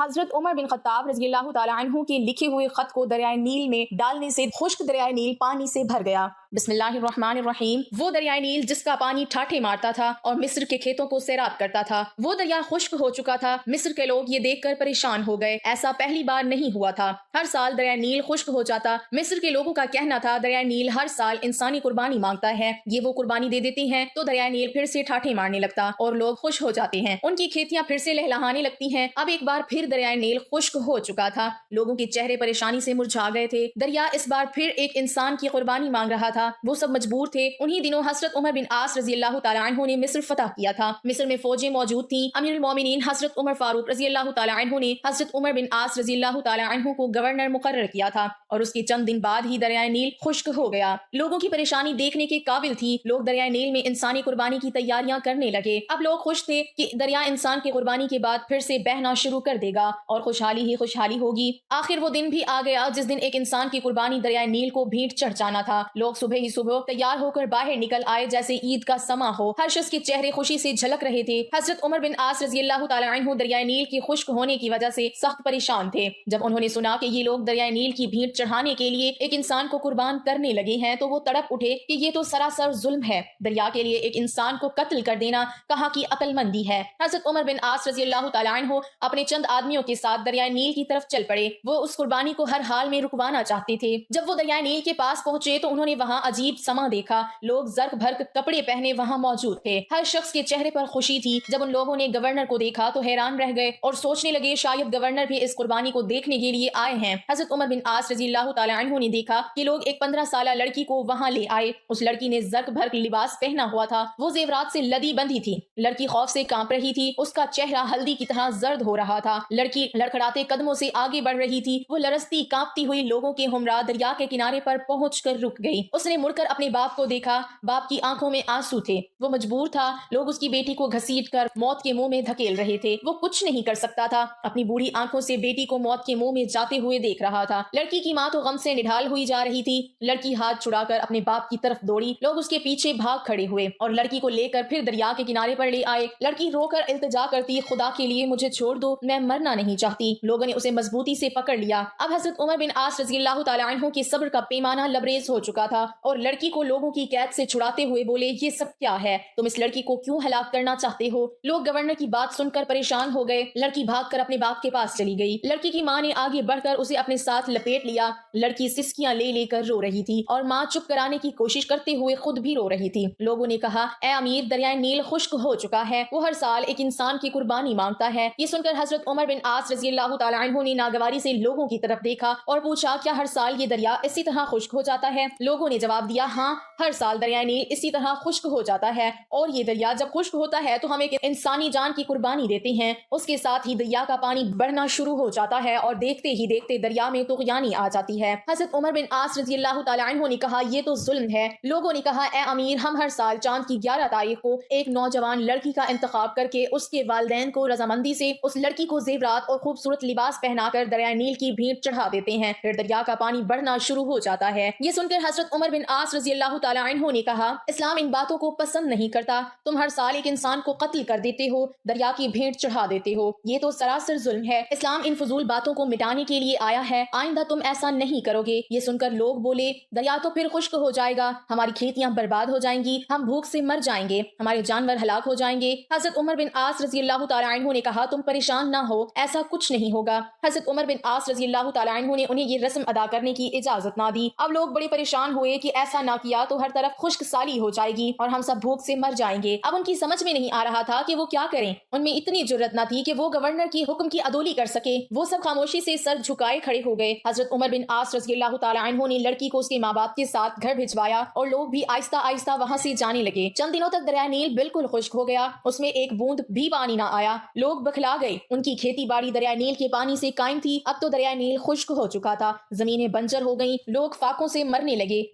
حضرت عمر بن خطاب رضی اللہ تعالیٰ عنہ کے لکھے ہوئے خط کو دریائے نیل میں ڈالنے سے خشک دریائے نیل پانی سے بھر گیا۔ بسم اللہ الرحمن الرحیم۔ وہ دریائے نیل جس کا پانی ٹھاٹھے مارتا تھا اور مصر کے کھیتوں کو سیراب کرتا تھا، وہ دریا خشک ہو چکا تھا۔ مصر کے لوگ یہ دیکھ کر پریشان ہو گئے، ایسا پہلی بار نہیں ہوا تھا۔ ہر سال دریائے نیل خشک ہو جاتا۔ مصر کے لوگوں کا کہنا تھا دریائے نیل ہر سال انسانی قربانی مانگتا ہے، یہ وہ قربانی دے دیتے ہیں تو دریائے نیل پھر سے ٹھاٹھے مارنے لگتا اور لوگ خوش ہو جاتے ہیں، ان کی کھیتیاں پھر سے لہلہانے لگتی ہیں۔ اب ایک بار پھر دریائے نیل خشک ہو چکا تھا، لوگوں کے چہرے پریشانی سے مرجھا گئے تھے۔ دریا اس بار پھر ایک انسان کی قربانی مانگ رہا تھا، وہ سب مجبور تھے۔ انہی دنوں حضرت عمر بن عاص رضی اللہ تعالیٰ عنہ نے مصر فتح کیا تھا۔ مصر میں فوجیں موجود تھیں۔ امیر المومنین حضرت عمر فاروق رضی اللہ تعالیٰ عنہ نے حضرت عمر بن عاص رضی اللہ تعالیٰ عنہ کو گورنر مقرر کیا تھا اور اس کے چند دن بعد ہی دریائے نیل خشک ہو گیا۔ لوگوں کی پریشانی دیکھنے کے قابل تھی، لوگ دریائے نیل میں انسانی قربانی کی تیاریاں کرنے لگے۔ اب لوگ خوش تھے کہ دریا انسان کی قربانی کے بعد پھر سے بہنا شروع کر دے گا اور خوشحالی ہی خوشحالی ہوگی۔ آخر وہ دن بھی آ گیا جس دن ایک انسان کی قربانی دریائے نیل کو بھینٹ چڑھ جانا تھا۔ لوگ صبح ہی صبح تیار ہو کر باہر نکل آئے جیسے عید کا سما ہو، ہر شخص کے چہرے خوشی سے جھلک رہے تھے۔ حضرت عمر بن عاص رضی اللہ تعالیٰ عنہ دریائے نیل کی خشک ہونے کی وجہ سے سخت پریشان تھے۔ جب انہوں نے سنا کہ یہ لوگ دریائے نیل کی بھینٹ چڑھانے کے لیے ایک انسان کو قربان کرنے لگے ہیں تو وہ تڑپ اٹھے کہ یہ تو سراسر ظلم ہے، دریا کے لیے ایک انسان کو قتل کر دینا کہاں کی عقل مندی ہے۔ حضرت عمر بن عاص رضی اللہ تعالیٰ عنہ اپنے چند آدمیوں کے ساتھ دریائے نیل کی طرف چل پڑے۔ وہ اس قربانی کو ہر حال میں رکوانا چاہتے تھے۔ جب وہ دریائے نیل کے پاس پہنچے تو انہوں نے وہاں عجیب سما دیکھا، لوگ زرق بھرق کپڑے پہنے وہاں موجود تھے، ہر شخص کے چہرے پر خوشی تھی۔ جب ان لوگوں نے گورنر کو دیکھا تو حیران رہ گئے اور سوچنے لگے شاید گورنر بھی اس قربانی کو دیکھنے کے لیے آئے ہیں۔ حضرت عمر بن عاص رضی اللہ تعالیٰ عنہ نے دیکھا کہ لوگ ایک 15 سالہ لڑکی کو وہاں لے آئے۔ اس لڑکی نے زرق بھرق لباس پہنا ہوا تھا، وہ زیورات سے لدی بندھی تھی، لڑکی خوف سے کانپ رہی تھی، اس کا چہرہ ہلدی کی طرح زرد ہو رہا تھا۔ لڑکی لڑکھڑاتے قدموں سے آگے بڑھ رہی تھی، وہ لرزتی کانپتی ہوئی لوگوں کے ہمراہ دریا کے کنارے پر پہنچ کر رک گئی۔ اس نے مڑ کر اپنے باپ کو دیکھا، باپ کی آنکھوں میں آنسو تھے، وہ مجبور تھا، لوگ اس کی بیٹی کو گھسیٹ کر موت کے منہ میں دھکیل رہے تھے، وہ کچھ نہیں کر سکتا تھا، اپنی بوڑھی آنکھوں سے بیٹی کو موت کے منہ میں جاتے ہوئے دیکھ رہا تھا۔ لڑکی کی ماں تو غم سے نڈھال ہوئی جا رہی تھی۔ لڑکی ہاتھ چھڑا کر اپنے باپ کی طرف دوڑی، لوگ اس کے پیچھے بھاگ کھڑے ہوئے اور لڑکی کو لے کر پھر دریا کے کنارے پر لے آئے۔ لڑکی رو کر التجا کرتی، خدا کے لیے مجھے چھوڑ دو، میں مرنا نہیں چاہتی۔ لوگوں نے اسے مضبوطی سے پکڑ لیا۔ اب حضرت عمر بن عاص رضی اللہ تعالیٰ عنہ کے صبر کا پیمانہ لبریز ہو چکا تھا اور لڑکی کو لوگوں کی قید سے چھڑاتے ہوئے بولے، یہ سب کیا ہے؟ تم اس لڑکی کو کیوں ہلاک کرنا چاہتے ہو؟ لوگ گورنر کی بات سن کر پریشان ہو گئے۔ لڑکی بھاگ کر اپنے باپ کے پاس چلی گئی۔ لڑکی کی ماں نے آگے بڑھ کر اسے اپنے ساتھ لپیٹ لیا۔ لڑکی سسکیاں لے لے کر رو رہی تھی اور ماں چپ کرانے کی کوشش کرتے ہوئے خود بھی رو رہی تھی۔ لوگوں نے کہا، اے امیر، دریائے نیل خشک ہو چکا ہے، وہ ہر سال ایک انسان کی قربانی مانگتا ہے۔ یہ سن کر حضرت عمر بن عاص رضی اللہ تعالیٰ عنہ نے ناگواری سے لوگوں کی طرف دیکھا اور پوچھا، کیا ہر سال یہ دریا اسی طرح خشک ہو جاتا ہے؟ لوگوں نے جواب دیا، ہاں، ہر سال دریائے نیل اسی طرح خشک ہو جاتا ہے، اور یہ دریا جب خشک ہوتا ہے تو ہم ایک انسانی جان کی قربانی دیتے ہیں، اس کے ساتھ ہی دریا کا پانی بڑھنا شروع ہو جاتا ہے اور دیکھتے ہی دیکھتے دریا میں طغیانی آ جاتی ہے۔ حضرت عمر بن عاص رضی اللہ تعالیٰ عنہ نے کہا، یہ تو ظلم ہے۔ لوگوں نے کہا، اے امیر، ہم ہر سال چاند کی 11 تاریخ کو ایک نوجوان لڑکی کا انتخاب کر کے اس کے والدین کو رضامندی سے اس لڑکی کو زیورات اور خوبصورت لباس پہنا کر دریائے نیل کی بھینٹ چڑھا دیتے ہیں، پھر دریا کا پانی بڑھنا شروع ہو جاتا ہے۔ یہ سن کر حضرت عمر بن عاص رضی اللہ تعالیٰ عنہ نے کہا، اسلام ان باتوں کو پسند نہیں کرتا، تم ہر سال ایک انسان کو قتل کر دیتے ہو، دریا کی بھینٹ چڑھا دیتے ہو، یہ تو سراسر ظلم ہے۔ اسلام ان فضول باتوں کو مٹانے کے لیے آیا ہے، آئندہ تم ایسا نہیں کرو گے۔ یہ سن کر لوگ بولے، دریا تو پھر خشک ہو جائے گا، ہماری کھیتیاں برباد ہو جائیں گی، ہم بھوک سے مر جائیں گے، ہمارے جانور ہلاک ہو جائیں گے۔ حضرت عمر بن عاص رضی اللہ تعالیٰ عنہ نے کہا، تم پریشان نہ ہو، ایسا کچھ نہیں ہوگا۔ حضرت عمر بن عاص رضی اللہ تعالیٰ عنہ نے انہیں یہ رسم ادا کرنے کی اجازت نہ دی۔ اب لوگ بڑے پریشان ہوئے کہ ایسا نہ کیا تو ہر طرف خشک سالی ہو جائے گی اور ہم سب بھوک سے مر جائیں گے۔ اب ان کی سمجھ میں نہیں آ رہا تھا کہ وہ کیا کریں، ان میں اتنی جرت نہ تھی کہ وہ گورنر کی حکم کی عدولی کر سکے۔ وہ سب خاموشی سے سر جھکائے کھڑے ہو گئے۔ حضرت عمر بن عاص رضی اللہ تعالیٰ عنہ نے لڑکی کو اس کے ماں باپ کے ساتھ گھر بھجوایا اور لوگ بھی آہستہ آہستہ وہاں سے جانے لگے۔ چند دنوں تک دریائے نیل بالکل خشک ہو گیا، اس میں ایک بوند بھی پانی نہ آیا۔ لوگ بکھلا گئے، ان کی کھیتی باڑی دریائے نیل کے پانی سے قائم تھی، اب تو دریائے نیل خشک ہو چکا تھا، زمینیں بنجر ہو گئیں، لوگ فاقوں سے مرنے لگے،